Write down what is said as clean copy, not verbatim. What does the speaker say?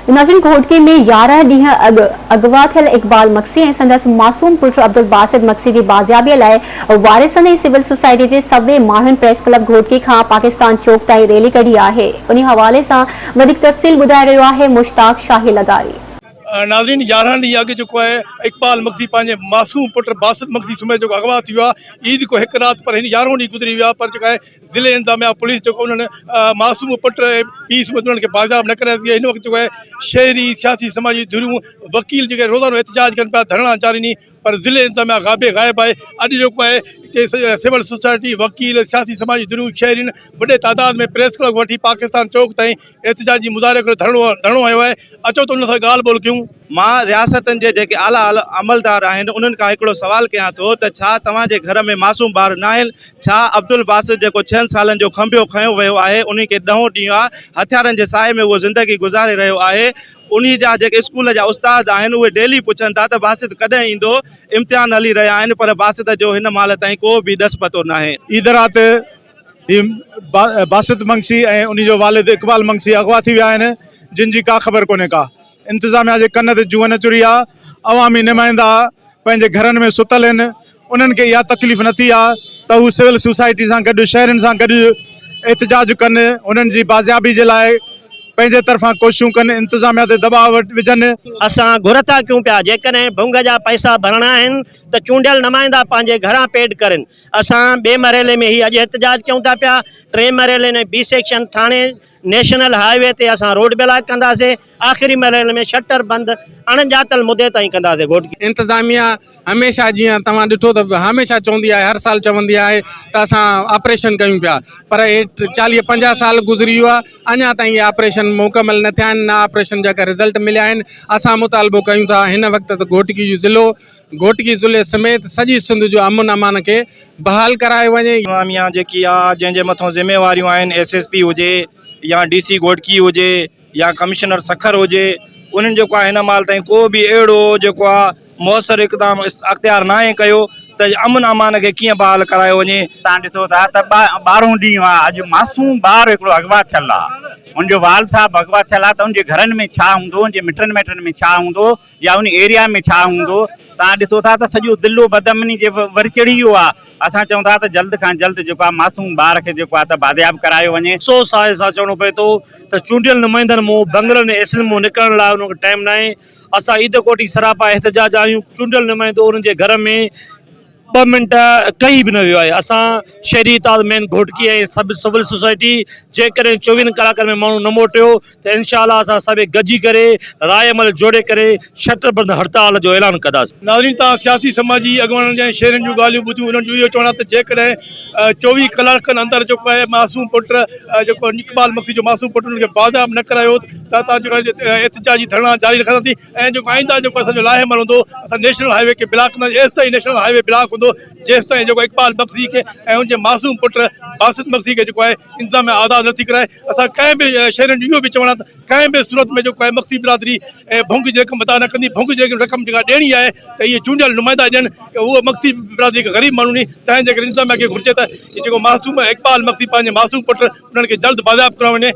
नाज़रीन, घोटके में 11 ॾींहं अगवा थियल इकबाल मक्सी ऐं संदसि मासूम पुट अब्दुल बासित मक्सी जी बाज़ियाबीअ लाइ वारिसनि ऐं सिविल सोसाइटी जे सभई माण्हुनि प्रेस क्लब घोटके खां पाकिस्तान चौक ताईं रैली कढी आहे। उन हवाले सां वधीक तफ़सील ॿुधाए रहियो आहे मुश्ताक शाही लगारी। नाज़रीन, 11 ॾींहं अॻु जेको आहे इकबाल मक्सी पंहिंजे मासूम पुट बासित मक्सी सुमेत जेको अगवा थी वियो आहे। ईद को हिकु राति पर हिन 11 ॾींहं गुज़री वियो आहे, पर जेका आहे ज़िले इंतज़ामिया पुलिस जेको उन्हनि मासूम पुट ऐं पीउ सुमेत उन्हनि खे बाज़ाब न करे सघी। हिन वक़्तु जेको आहे शहरी सियासी समाजी धुरियूं वकील जेके रोज़ानो एहतजाज कनि पिया, धरना जारी नी, पर ज़िले इंतज़ामिया ग़ाइब आहे। अॼु जेको आहे हिते सिविल सोसाइटी वकील सियासी समाजी धुरियूं शहरीन वॾे तादाद में प्रेस क्लब वठी पाकिस्तान चौक ताईं एहतजाजी मुज़ाहिरे करे धरणो आयो आहे। अचो त उन सां ॻाल्हि ॿोल कयूं। मां रियासतनि जे जेके आला अमलदार आहिनि उन्हनि खां हिकिड़ो सवाल कयां थो त छा तव्हांजे घर में मासूम ॿार न आहिनि? छा अब्दुल बासित जेको 6 सालनि जो खंभियो खयो वियो आहे, उन खे 10 ॾींहं आहे हथियारनि जे साए में उहो ज़िंदगी गुज़ारे रहियो आहे। उन जा जेके स्कूल जा उस्ताद आहिनि उहे डेली पुछनि था त बासित कॾहिं ईंदो। इम्तिहान हली रहिया आहिनि पर बासित जो हिन महिल ताईं को बि ॾस पतो न आहे। ईद राति बासित मक्सी ऐं उन जो वालिद इकबाल मक्सी अगवा थी विया आहिनि, जिन जी का ख़बर कोन्हे का। इंतज़ामिया जे कन ते जूअ न चुरी आहे। अवामी नुमाइंदा पंहिंजे घरनि में सुतल आहिनि। उन्हनि खे इहा तकलीफ़ न थी आहे त हू सिविल सोसाइटी सां गॾु शहरनि सां गॾु एहतजाज कनि, उन्हनि जी बाज़ियाबी जे लाइ पंहिंजे तरफ़ां कोशिशूं कनि, इंतज़ामिया ते दबाव विझनि। असां घुर था कयूं पिया जेकॾहिं भुंग जा पैसा भरणा आहिनि त चूंडियल नुमाइंदा पंहिंजे घरां पेड करनि। असां ॿिए मरहले में ही अॼु एहतजाज कयूं था पिया। 3 मरहले में बी सेक्शन थाणे नेशनल हाईवे ते असां रोड ब्लॉक कंदासीं। आख़िरी मरहले में शटर बंदि अणॼातल मुदे ताईं कंदासीं। घोटके इंतज़ामिया हमेशह जीअं तव्हां ॾिठो त हमेशह चवंदी आहे, हर साल चवंदी आहे त असां ऑपरेशन कयूं पिया, पर हे 40-50 साल गुज़री वियो आहे, अञा ताईं ऑपरेशन मुकमल न थिया आहिनि, न ऑपरेशन जा का रिज़ल्ट मिलिया आहिनि। असां मुतालबो कयूं था हिन वक़्त त घोटकी ज़िले समेत सॼी सिंध जो अमन अमान खे बहाल करायो वञे। इंतज़ामिया जेकी आहे जंहिंजे मथां ज़िम्मेवारियूं आहिनि, SSP हुजे या DC घोटकी हुजे या कमिश्नर सखर हुजे, उन्हनि जेको आहे हिन महिल ताईं को बि अहिड़ो जेको आहे मौसर इक़दाम अख़्तियार न आहे कयो त अमन अमान खे कीअं बहाल करायो वञे। तव्हां ॾिसो था त 12 ॾींहं आहे अॼु मासूम ॿार हिकिड़ो अगवा थियल आहे। उनजो वाल साहब अगवा थियल आहे त उनजे घरनि में छा हूंदो, उनजे मिटनि माइटनि में छा हूंदो या उन एरिया में छा हूंदो। तव्हां ॾिसो था त सॼो दिलो बदमनी जे वरी चढ़ी वियो आहे। असां चऊं था त जल्द खां जल्द जेको आहे मासूम ॿार खे जेको आहे त बाज़ियाब करायो वञे। अफ़सोस आहे सां चवणो पए थो त चूंडियल नुमाइंदनि मूं बंगलनि ऐं एसिन मूं निकिरण लाइ उनखे टाइम न आहे। असां ईद कोटी सरापा एहतजाज आहियूं। चूंडियल नुमाइंदो उन्हनि जे घर में 2 मिंट कहीं बि न वियो आहे। असां शहरी ताज़मेन घोटकी ऐं सभु सिविल सोसाइटी जेकॾहिं 24 कलाकनि में माण्हू न मोटियो त इनशाला असां सभई गॾिजी करे राय अमल जोड़े करे शटर बंद हड़ताल जो ऐलान कंदासीं। नाज़रीन, तव्हां सियासी समाजी अॻुवाननि ऐं शहरनि जूं ॻाल्हियूं ॿुधियूं। उन्हनि जो इहो चवणु आहे त जेकॾहिं 24 कलाकनि अंदरि जेको आहे मासूम पुट जेको इकबाल मक्सी जो मासूम पुट उन्हनि खे बाज़ाब न करायो त तव्हां जेको एहतजाजी धरना जारी रखंदासीं। ऐं जेको आईंदा जेको असांजो लाहेमल हूंदो, असां नेशनल हाईवे खे ब्लॉक कंदासीं। एसि ताईं नेशनल हाईवे ब्लॉक हूंदो जेसि ताईं जेको इकबाल मक्सी खे ऐं उनजे मासूम पुट बासित मक्सी खे जेको आहे इंतज़ामिया आज़ादु नथी कराए। असां कंहिं बि शहरनि जो इहो बि चवणु आहे त कंहिं बि सूरत में जेको आहे मक्सी बिरादरी ऐं भुंग जी रक़म अदा न कंदी। भुंग जी रक़म जेका ॾियणी आहे त इहे चूंडियल नुमाइंदा ॾियनि, उहो मक्सी बिरादरी खे ग़रीब माण्हू नी। तंहिंजे करे इंतज़ामिया खे घुरिजे त जेको मासूम इकबाल मक्सी पंहिंजे मासूम पुट उन्हनि खे जल्द बाज़ाब करायो वञे।